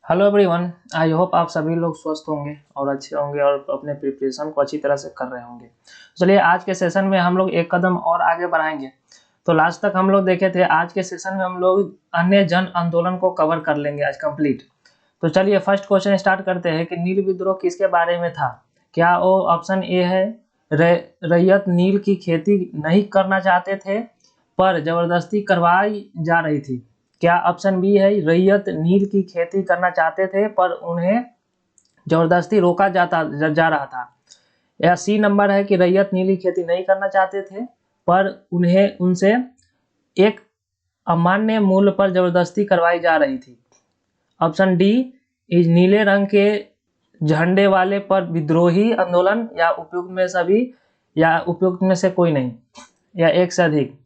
Hello everyone, I hope आप सभी लोग स्वस्थ होंगे और अच्छे होंगे और अपने प्रिपरेशन को अच्छी तरह से कर रहे होंगे। चलिए आज के सेशन में हम लोग एक कदम और आगे बढ़ाएंगे। तो लास्ट तक हम लोग देखे थे, आज के सेशन में हम लोग अन्य जन आंदोलन को कवर कर लेंगे आज कंप्लीट। तो चलिए फर्स्ट क्वेश्चन स्टार्ट करते हैं कि नील विद्रोह किसके बारे में था। क्या वो ऑप्शन ए है रैयत नील की खेती नहीं करना चाहते थे पर जबरदस्ती करवाई जा रही थी। क्या ऑप्शन बी है रैयत नील की खेती करना चाहते थे पर उन्हें जबरदस्ती रोका जा रहा था। या सी नंबर है कि रैयत नील की खेती नहीं करना चाहते थे पर उन्हें उनसे एक अमान्य मूल्य पर जबरदस्ती करवाई जा रही थी। ऑप्शन डी इस नीले रंग के झंडे वाले पर विद्रोही आंदोलन या उपयुक्त में सभी या उपयुक्त में से कोई नहीं या एक से अधिक।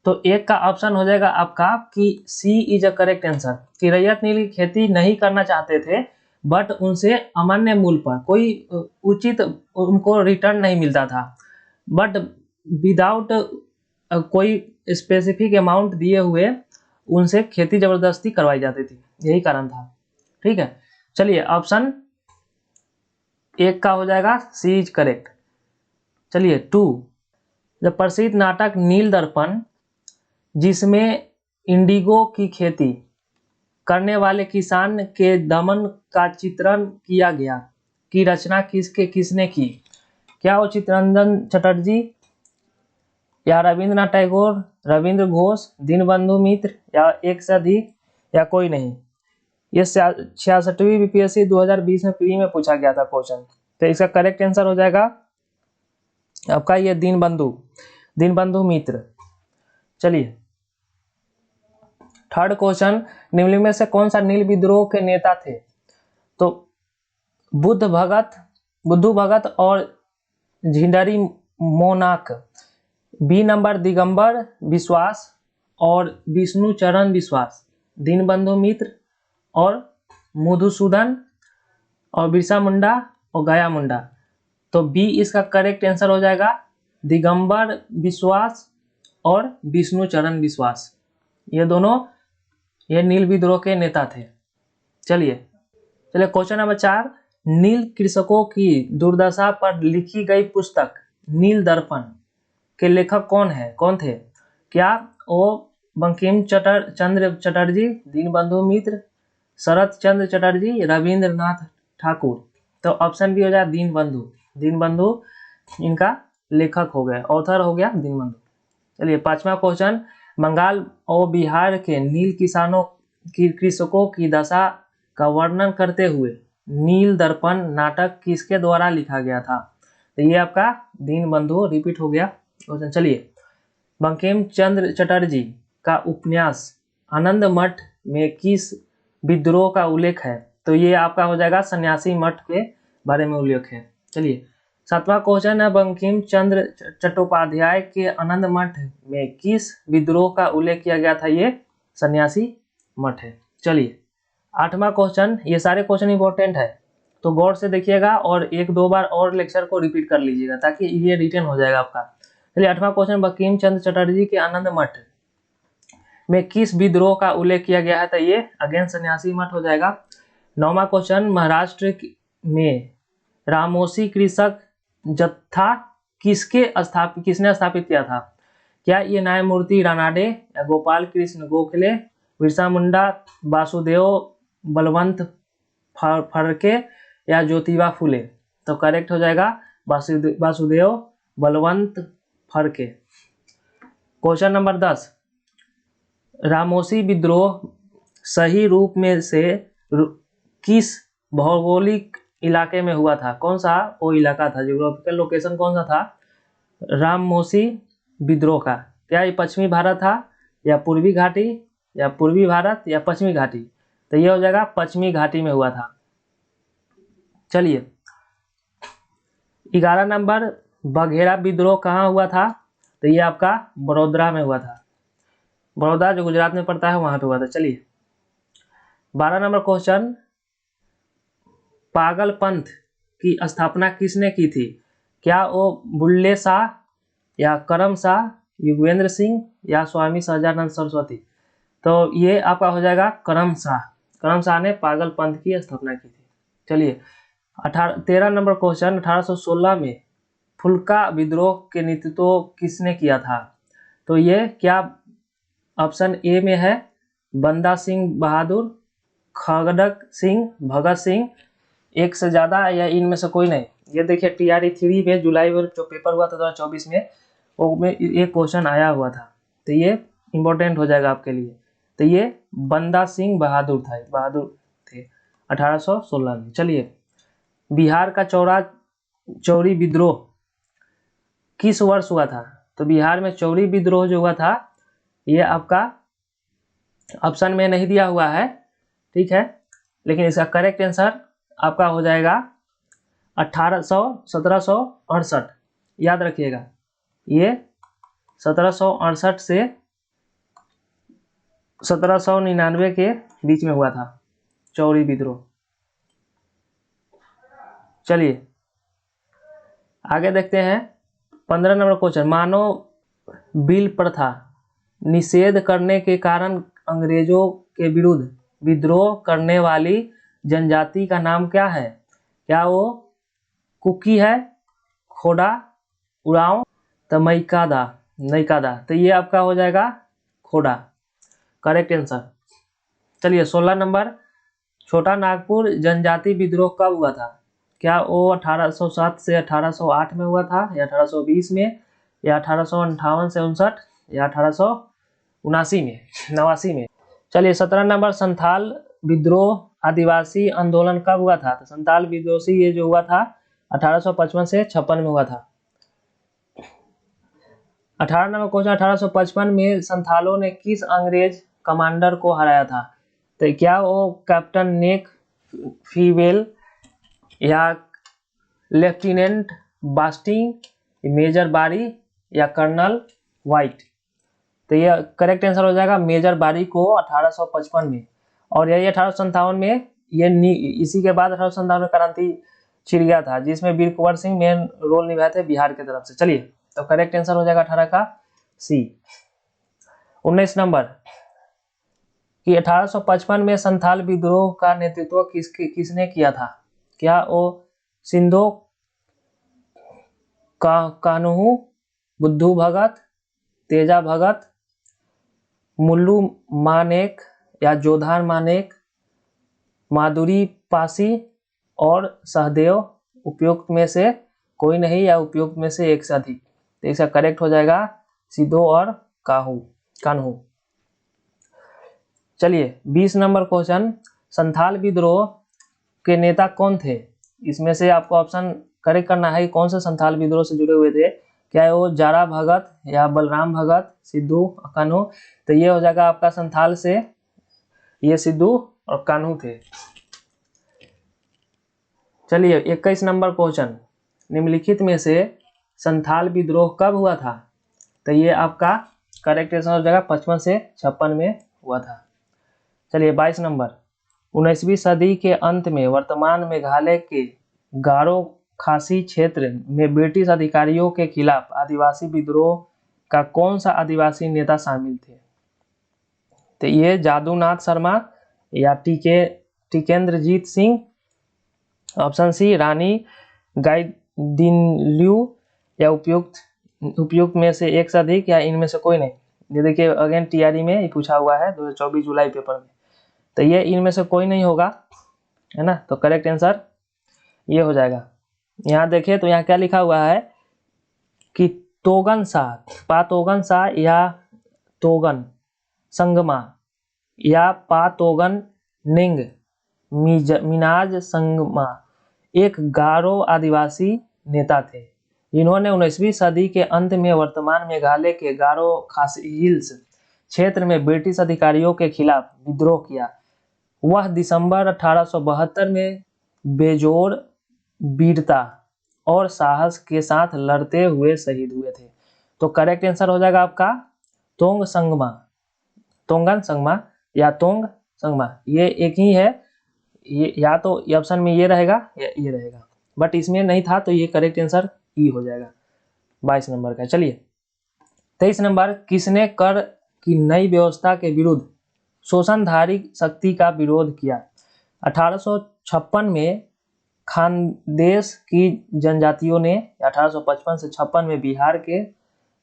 तो एक का ऑप्शन हो जाएगा आपका कि सी इज अ करेक्ट आंसर कि रैयत नील की खेती नहीं करना चाहते थे बट उनसे अमान्य मूल्य पर कोई उचित उनको रिटर्न नहीं मिलता था, बट विदाउट कोई स्पेसिफिक अमाउंट दिए हुए उनसे खेती जबरदस्ती करवाई जाती थी, यही कारण था। ठीक है, चलिए ऑप्शन एक का हो जाएगा सी इज करेक्ट। चलिए टू, द प्रसिद्ध नाटक नील दर्पण जिसमें इंडिगो की खेती करने वाले किसान के दमन का चित्रण किया गया की रचना किसने की। क्या वो चित्तरंजन चटर्जी या रविंद्रनाथ टैगोर, रविंद्र घोष, दीनबंधु मित्र या एक से अधिक या कोई नहीं। ये 66वीं बीपीएससी 2020 में प्री में पूछा गया था क्वेश्चन। तो इसका करेक्ट आंसर हो जाएगा आपका ये दीनबंधु मित्र। चलिए थर्ड क्वेश्चन, निम्नलिखित में से कौन सा नील विद्रोह के नेता थे। तो बुद्धू भगत और झिंडरी मोनाक। बी नंबर दिगंबर विश्वास और विष्णु चरण विश्वास, दीनबंधु मित्र और मधुसूदन और बिरसा मुंडा और गया मुंडा। तो बी इसका करेक्ट आंसर हो जाएगा, दिगंबर विश्वास और विष्णु चरण विश्वास। ये दोनों ये नील विद्रोह के नेता थे। चलिए क्वेश्चन नंबर 4, नील कृषकों की दुर्दशा पर लिखी गई पुस्तक नील दर्पण के लेखक कौन थे। क्या वो बंकिम चंद्र चटर्जी, दीनबंधु मित्र, शरत चंद्र चटर्जी, रविंद्रनाथ ठाकुर। तो ऑप्शन बी हो जाए दीनबंधु इनका लेखक हो गया, ऑथर हो गया दीनबंधु। चलिए पांचवा क्वेश्चन, बंगाल और बिहार के नील कृषकों की दशा का वर्णन करते हुए नील दर्पण नाटक किसके द्वारा लिखा गया था। तो ये आपका दीनबंधु रिपीट हो गया क्वेश्चन। चलिए बंकिम चंद्र चटर्जी का उपन्यास आनंद मठ में किस विद्रोह का उल्लेख है। तो ये आपका हो जाएगा सन्यासी मठ के बारे में उल्लेख है। चलिए सातवां क्वेश्चन है, बंकिम चंद्र चट्टोपाध्याय के आनंद मठ में किस विद्रोह का उल्लेख किया गया था। ये सन्यासी मठ है। चलिए आठवां क्वेश्चन, ये सारे क्वेश्चन इंपॉर्टेंट है तो गौर से देखिएगा और एक दो बार और लेक्चर को रिपीट कर लीजिएगा ताकि ये रिटेन हो जाएगा आपका। चलिए आठवां क्वेश्चन, बंकिम चंद्र चटर्जी के आनंद मठ में किस विद्रोह का उल्लेख किया गया है। तो ये अगेन सन्यासी मठ हो जाएगा। नौवां क्वेश्चन, महाराष्ट्र में रामोसी कृषक जत्था किसने स्थापित किया था। क्या ये न्यायमूर्ति रानाडे या गोपाल कृष्ण गोखले, बिरसा मुंडा, वासुदेव बलवंत फड़के या ज्योतिबा फुले। तो करेक्ट हो जाएगा वासुदेव बलवंत फड़के। क्वेश्चन नंबर 10, रामोसी विद्रोह सही रूप में से किस भौगोलिक इलाके में हुआ था। कौन सा वो इलाका था, जियोग्राफिकल लोकेशन कौन सा था रामोसी विद्रोह का। क्या ये पश्चिमी भारत था या पूर्वी घाटी या पूर्वी भारत या पश्चिमी घाटी। तो ये हो जाएगा पश्चिमी घाटी में हुआ था। चलिए 11 नंबर, बघेरा विद्रोह कहाँ हुआ था। तो ये आपका बड़ोदरा में हुआ था, बड़ौदा जो गुजरात में पड़ता है वहां पे हुआ था। चलिए 12 नंबर क्वेश्चन, पागल पंथ की स्थापना किसने की थी। क्या वो बुल्ले शाह या करम शाह, युगवेंद्र सिंह या स्वामी सहजानंद सरस्वती। तो ये आपका हो जाएगा करम शाह, करम शाह ने पागल पंथ की स्थापना की थी। चलिए 13 नंबर क्वेश्चन, 1816 में फुल्का विद्रोह के नेतृत्व किसने किया था? तो ये क्या ऑप्शन ए में है बंदा सिंह बहादुर, खड़क सिंह, भगत सिंह, एक से ज्यादा, या इनमें से कोई नहीं। ये देखिए TRE 3 में जुलाई में जो पेपर हुआ था 2024 में, वो में एक क्वेश्चन आया हुआ था, तो ये इम्पोर्टेंट हो जाएगा आपके लिए। तो ये बंदा सिंह बहादुर था, बहादुर थे 1816 में। चलिए बिहार का चौरी विद्रोह किस वर्ष हुआ था? तो बिहार में चौरी विद्रोह जो हुआ था, ये आपका ऑप्शन में नहीं दिया हुआ है, ठीक है, लेकिन इसका करेक्ट आंसर आपका हो जाएगा 1768। याद रखिएगा, ये 1768 से 1799 के बीच में हुआ था चौरी विद्रोह। चलिए आगे देखते हैं 15 नंबर क्वेश्चन, मानव बिल प्रथा निषेध करने के कारण अंग्रेजों के विरुद्ध विद्रोह करने वाली जनजाति का नाम क्या है? क्या वो कुकी है, खोडा, उरांव, तो नैकादा। तो ये आपका हो जाएगा खोडा, करेक्ट आंसर। चलिए 16 नंबर, छोटा नागपुर जनजाति विद्रोह कब हुआ था? क्या वो 1807 से 1808 में हुआ था, या 1820 में, या 1858 से 59, या 1879 में, 89 में? चलिए 17 नंबर, संथाल विद्रोह आदिवासी आंदोलन कब हुआ था? तो संथाल विद्रोह ये जो हुआ था 1855 से 56 में हुआ था। 18 नंबर क्वेश्चन, 1855 में संथालों ने किस अंग्रेज कमांडर को हराया था? तो क्या वो कैप्टन नेक फीवेल, या लेफ्टिनेंट बास्टिंग, मेजर बारी, या कर्नल वाइट? तो ये करेक्ट आंसर हो जाएगा मेजर बारी को 1855 में। और यही 1857 में ये इसी के बाद 1857 में क्रांति छिड़ गया था, जिसमें वीर कुंवर सिंह मेन रोल निभाए थे बिहार की तरफ से। चलिए तो करेक्ट आंसर हो जाएगा 18 का सी। 19 नंबर कि 1855 में संथाल विद्रोह का नेतृत्व किसने किया था? क्या वो सिंधो कान्हू, बुद्धू भगत, तेजा भगत, मुल्लू मानेक, या जोधार मानेक, माधुरी पासी और सहदेव? उपयुक्त में से कोई नहीं, या उपयुक्त में से एक से अधिक? तो इसका करेक्ट हो जाएगा सिद्धो और कान्हू। चलिए 20 नंबर क्वेश्चन, संथाल विद्रोह के नेता कौन थे? इसमें से आपको ऑप्शन करेक्ट करना है कि कौन से संथाल विद्रोह से जुड़े हुए थे। क्या वो जारा भगत, या बलराम भगत, सिद्धू, कान्हू? तो ये हो जाएगा आपका संथाल से ये सिद्धू और कान्हू थे। चलिए 21 नंबर क्वेश्चन, निम्नलिखित में से संथाल विद्रोह कब हुआ था? तो ये आपका करेक्ट आंसर हो जाएगा 55 से 56 में हुआ था। चलिए 22 नंबर, 19वीं सदी के अंत में वर्तमान मेघालय के गारो खासी क्षेत्र में ब्रिटिश अधिकारियों के खिलाफ आदिवासी विद्रोह का कौन सा आदिवासी नेता शामिल थे? तो ये जादूनाथ शर्मा, या टिकेंद्रजीत सिंह, ऑप्शन सी रानी गाइदिन्ल्यू, या उपयुक्त में से एक से अधिक, या इनमें से कोई नहीं? ये देखिए अगेन TRE में ये पूछा हुआ है 2024 जुलाई पेपर में, तो ये इनमें से कोई नहीं होगा, है ना। तो करेक्ट आंसर ये हो जाएगा। यहाँ देखिए तो यहाँ क्या लिखा हुआ है कि तोगन शाह, पातोगन शाह, या तोगन संगमा, या पातोगन निंग मिनाज संगमा एक गारो आदिवासी नेता थे, जिन्होंने 19वीं सदी के अंत में वर्तमान मेघालय के गारो खासी हिल्स क्षेत्र में ब्रिटिश अधिकारियों के खिलाफ विद्रोह किया। वह दिसंबर 1872 में बेजोड़ वीरता और साहस के साथ लड़ते हुए शहीद हुए थे। तो करेक्ट आंसर हो जाएगा आपका तोंगन संगमा, या तोंग संगमा, ये एक ही है। ये या तो ऑप्शन में ये रहेगा या ये रहेगा, बट इसमें नहीं था, तो ये करेक्ट आंसर ई हो जाएगा 22 नंबर का। चलिए 23 नंबर, किसने कर की नई व्यवस्था के विरुद्ध शोषणधारी शक्ति का विरोध किया। 1856 में खानदेश की जनजातियों ने, 1855 से 56 में बिहार के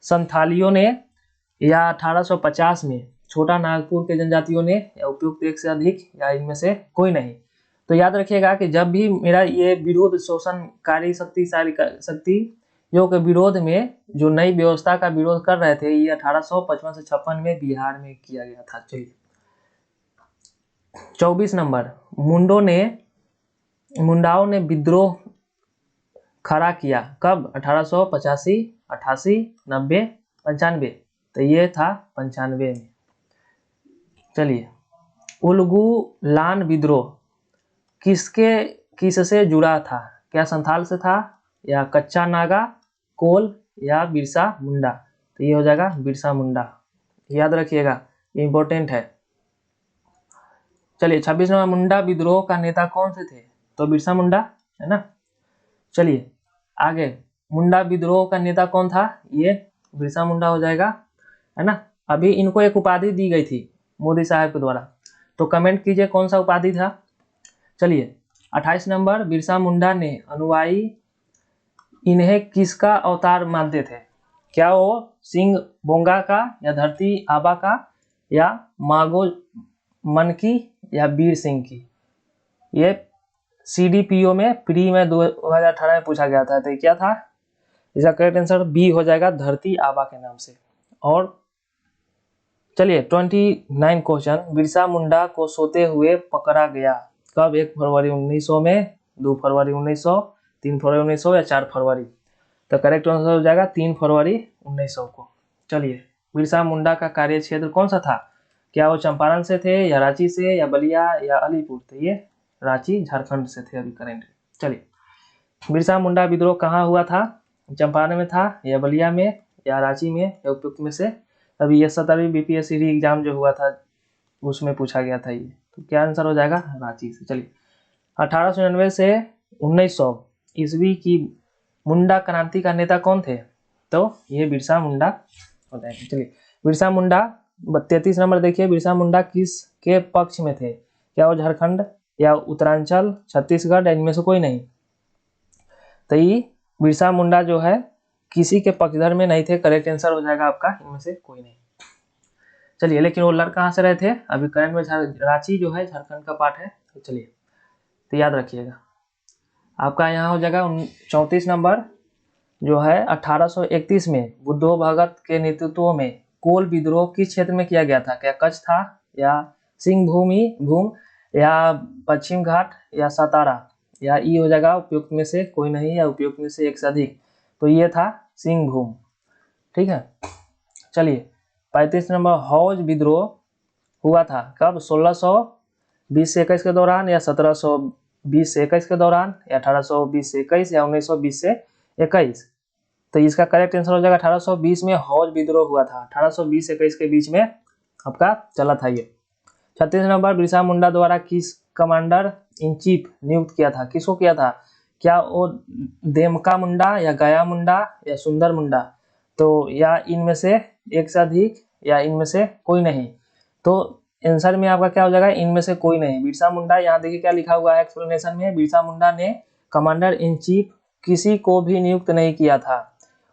संथालियों ने, या 1850 में छोटा नागपुर के जनजातियों ने, या उपयुक्त एक से अधिक, या इनमें से कोई नहीं। तो याद रखिएगा कि जब भी मेरा ये विरोध शोषणकारी शक्तियों के विरोध में जो नई व्यवस्था का विरोध कर रहे थे, ये 1855 से 56 में बिहार में किया गया था। चलिए 24 नंबर, मुंडाओं ने विद्रोह खड़ा किया कब? 1885, 88, 90, 95। तो ये था 95 में। चलिए उलगुलान विद्रोह किससे जुड़ा था? क्या संथाल से था, या कच्चा नागा, कोल, या बिरसा मुंडा? तो ये हो जाएगा बिरसा मुंडा, याद रखिएगा, इंपॉर्टेंट है। चलिए 26 नंबर, मुंडा विद्रोह का नेता कौन से थे? तो बिरसा मुंडा है ना। चलिए आगे, मुंडा विद्रोह का नेता कौन था? ये बिरसा मुंडा हो जाएगा, है ना। अभी इनको एक उपाधि दी गई थी मोदी साहब के द्वारा, तो कमेंट कीजिए कौन सा उपाधि था। चलिए 28 नंबर, बिरसा मुंडा ने अनुयायी इन्हें किसका अवतार मानते थे? क्या वो सिंह बोंगा का, या धरती आबा का, या मागो मन की, या वीर सिंह की? ये CDPO में प्री में 2018 में पूछा गया था। तो क्या था इसका करेक्ट आंसर? बी हो जाएगा, धरती आबा के नाम से। और चलिए 29 क्वेश्चन, बिरसा मुंडा को सोते हुए पकड़ा गया कब? 1 फरवरी 1900 में, 2 फरवरी 1900, 3 फरवरी 1900, या 4 फरवरी? तो करेक्ट आंसर हो जाएगा 3 फरवरी 1900 को। चलिए बिरसा मुंडा का कार्य क्षेत्र कौन सा था? क्या वो चंपारण से थे, या रांची से, या बलिया, या अलीपुर? तो ये रांची झारखंड से थे अभी करंट। चलिए बिरसा मुंडा विद्रोह कहाँ हुआ था? चंपारण में था, या बलिया में, या रांची में, या उपयुक्त में से? अभी ये 17वीं BPSC एग्जाम जो हुआ था उसमें पूछा गया था ये। तो क्या आंसर हो जाएगा? रांची से। चलिए 1899 से 1900 ईस्वी की मुंडा क्रांति का नेता कौन थे? तो ये बिरसा मुंडा हो जाएगा। चलिए बिरसा मुंडा 33 नंबर देखिए, बिरसा मुंडा किस के पक्ष में थे? क्या वो झारखंड, या उत्तरांचल, छत्तीसगढ़, या इनमें से कोई नहीं? तो ये बिरसा मुंडा जो है किसी के पक्षधर में नहीं थे, करेक्ट आंसर हो जाएगा आपका इनमें से कोई नहीं। चलिए लेकिन वो लड़ कहाँ से रहे थे? अभी करंट में रांची जो है झारखंड का पार्ट है। तो चलिए तो याद रखिएगा आपका यहाँ हो जाएगा 34 नंबर जो है 1831 में बुद्धो भगत के नेतृत्व में कोल विद्रोह किस क्षेत्र में किया गया था? क्या कच्छ था, या सिंह भूम, या पश्चिम घाट, या सातारा? या ई हो जाएगा उपयुक्त में से कोई नहीं, या उपयुक्त में से एक से अधिक? तो ये था सिंह भूम। ठीक है। चलिए 35 नंबर, हौज विद्रोह हुआ था कब? 1620 से 21 के दौरान, या 1720 से 21 के दौरान, या 1820 से 21, या 1920 से 21? तो इसका करेक्ट आंसर हो जाएगा 1820 में हौज विद्रोह हुआ था। 1820 से 21 के बीच में आपका चला था ये। 36 नंबर, बिरसा मुंडा द्वारा किस कमांडर इन चीफ नियुक्त किया था? किसको किया था? क्या वो देमका मुंडा, या गया मुंडा, या सुंदर मुंडा? तो या इनमें से एक से अधिक, या इनमें से कोई नहीं? तो आंसर में आपका क्या हो जाएगा? इनमें से कोई नहीं। बिरसा मुंडा, यहाँ देखिए क्या लिखा हुआ है एक्सप्लेनेशन में, बिरसा मुंडा ने कमांडर इन चीफ किसी को भी नियुक्त नहीं किया था।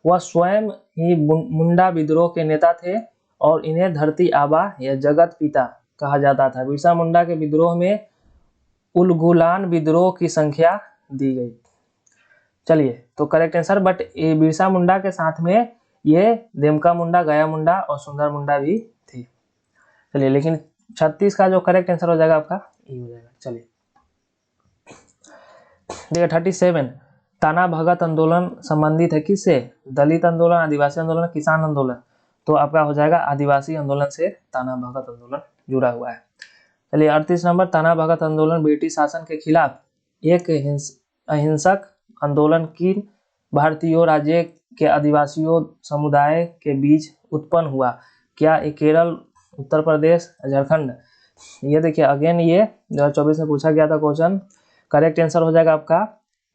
वह स्वयं ही मुंडा विद्रोह के नेता थे और इन्हें धरती आबा या जगत पिता कहा जाता था। बिरसा मुंडा के विद्रोह में उलगुलान विद्रोह की संख्या दी गई। चलिए तो करेक्ट आंसर, बट ये बिरसा मुंडा के साथ में ये देमका मुंडा, गया मुंडा और सुंदर मुंडा भी थी। चलिए लेकिन 36 का जो करेक्ट आंसर हो जाएगा आपका ये हो जाएगा। चलिए देखिए 37, ताना भगत आंदोलन संबंधित है किससे? दलित आंदोलन, आदिवासी आंदोलन, किसान आंदोलन? तो आपका हो जाएगा आदिवासी आंदोलन से ताना भगत आंदोलन जुड़ा हुआ है। चलिए 38 नंबर, ताना भगत आंदोलन ब्रिटिश शासन के खिलाफ एक अहिंसक आंदोलन की भारतीय राज्य के आदिवासियों समुदाय के बीच उत्पन्न हुआ। क्या ये केरल, उत्तर प्रदेश, झारखंड? ये देखिए अगेन ये 2024 में पूछा गया था क्वेश्चन। करेक्ट आंसर हो जाएगा आपका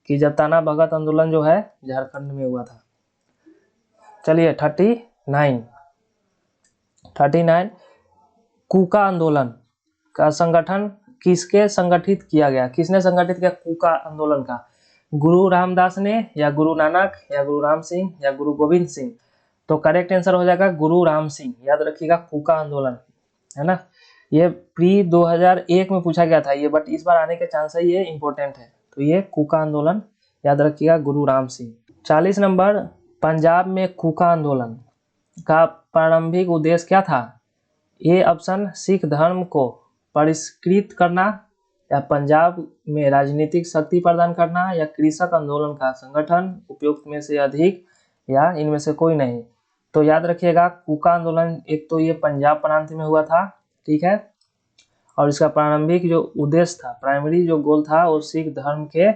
कि जब ताना भगत आंदोलन जो है झारखंड में हुआ था। चलिए 39 कुका आंदोलन का संगठन किसके संगठित किया गया, किसने संगठित किया कूका आंदोलन का, गुरु रामदास ने या गुरु नानक या गुरु राम सिंह या गुरु गोविंद सिंह। तो करेक्ट आंसर हो जाएगा गुरु राम सिंह। याद रखिएगा कूका आंदोलन, है ना। ये प्री 2001 में पूछा गया था ये, बट इस बार आने के चांस है, ये इंपॉर्टेंट है। तो ये कूका आंदोलन याद रखिएगा गुरु राम सिंह। 40 नंबर, पंजाब में कूका आंदोलन का प्रारंभिक उद्देश्य क्या था। ए ऑप्शन सिख धर्म को परिष्कृत करना, या पंजाब में राजनीतिक शक्ति प्रदान करना, या कृषक आंदोलन का संगठन, उपयुक्त में से अधिक, या इनमें से कोई नहीं। तो याद रखिएगा कूका आंदोलन एक तो ये पंजाब प्रांत में हुआ था, ठीक है, और इसका प्रारंभिक जो उद्देश्य था, प्राइमरी जो गोल था वो सिख धर्म के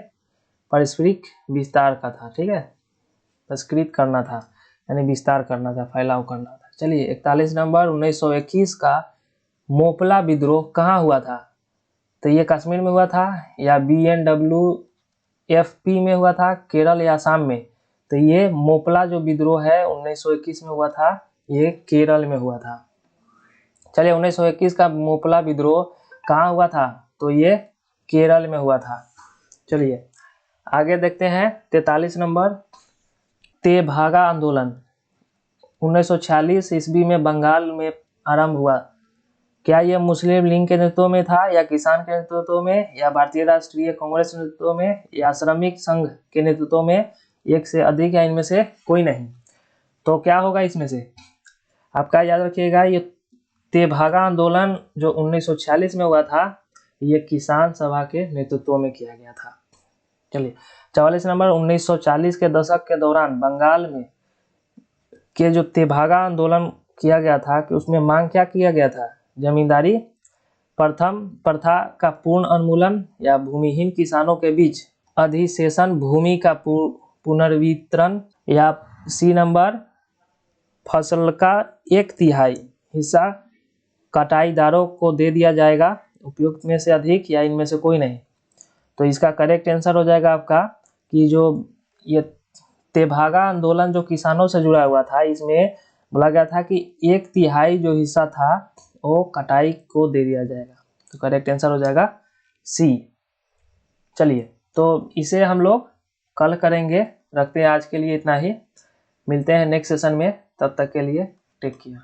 पारस्परिक विस्तार का था, ठीक है, परिष्कृत करना था यानी विस्तार करना था, फैलाव करना था। चलिए 41 नंबर, 1921 का मोपला विद्रोह कहाँ हुआ था। तो ये कश्मीर में हुआ था, या BNWFP में हुआ था, केरल या असम में। तो ये मोपला जो विद्रोह है 1921 में हुआ था, ये केरल में हुआ था। चलिए 1921 का मोपला विद्रोह कहाँ हुआ था, तो ये केरल में हुआ था। चलिए आगे देखते हैं 43 नंबर, तेभागा आंदोलन 1946 ईस्वी में बंगाल में आरंभ हुआ। क्या यह मुस्लिम लीग के नेतृत्व में था, या किसान के नेतृत्व में, या भारतीय राष्ट्रीय कांग्रेस के नेतृत्व में, या श्रमिक संघ के नेतृत्व में, एक से अधिक, या इनमें से कोई नहीं। तो क्या होगा इसमें से, आपका याद रखिएगा ये तेभागा आंदोलन जो 1946 में हुआ था, ये किसान सभा के नेतृत्व में किया गया था। चलिए 44 नंबर, 1940 के दशक के दौरान बंगाल में के जो तेभागा आंदोलन किया गया था कि उसमें मांग क्या किया गया था, जमींदारी प्रथा का पूर्ण उन्मूलन, या भूमिहीन किसानों के बीच अधिशेषण भूमि का पुनर्वितरण, या सी नंबर फसल का 1/3 हिस्सा कटाईदारों को दे दिया जाएगा, उपयुक्त में से अधिक, या इनमें से कोई नहीं। तो इसका करेक्ट आंसर हो जाएगा आपका कि जो ये तेभागा आंदोलन जो किसानों से जुड़ा हुआ था, इसमें बोला गया था कि 1/3 जो हिस्सा था वो कटाई को दे दिया जाएगा। तो करेक्ट आंसर हो जाएगा सी। चलिए तो इसे हम लोग कल करेंगे, रखते हैं आज के लिए इतना ही, मिलते हैं नेक्स्ट सेशन में, तब तक के लिए टेक केयर।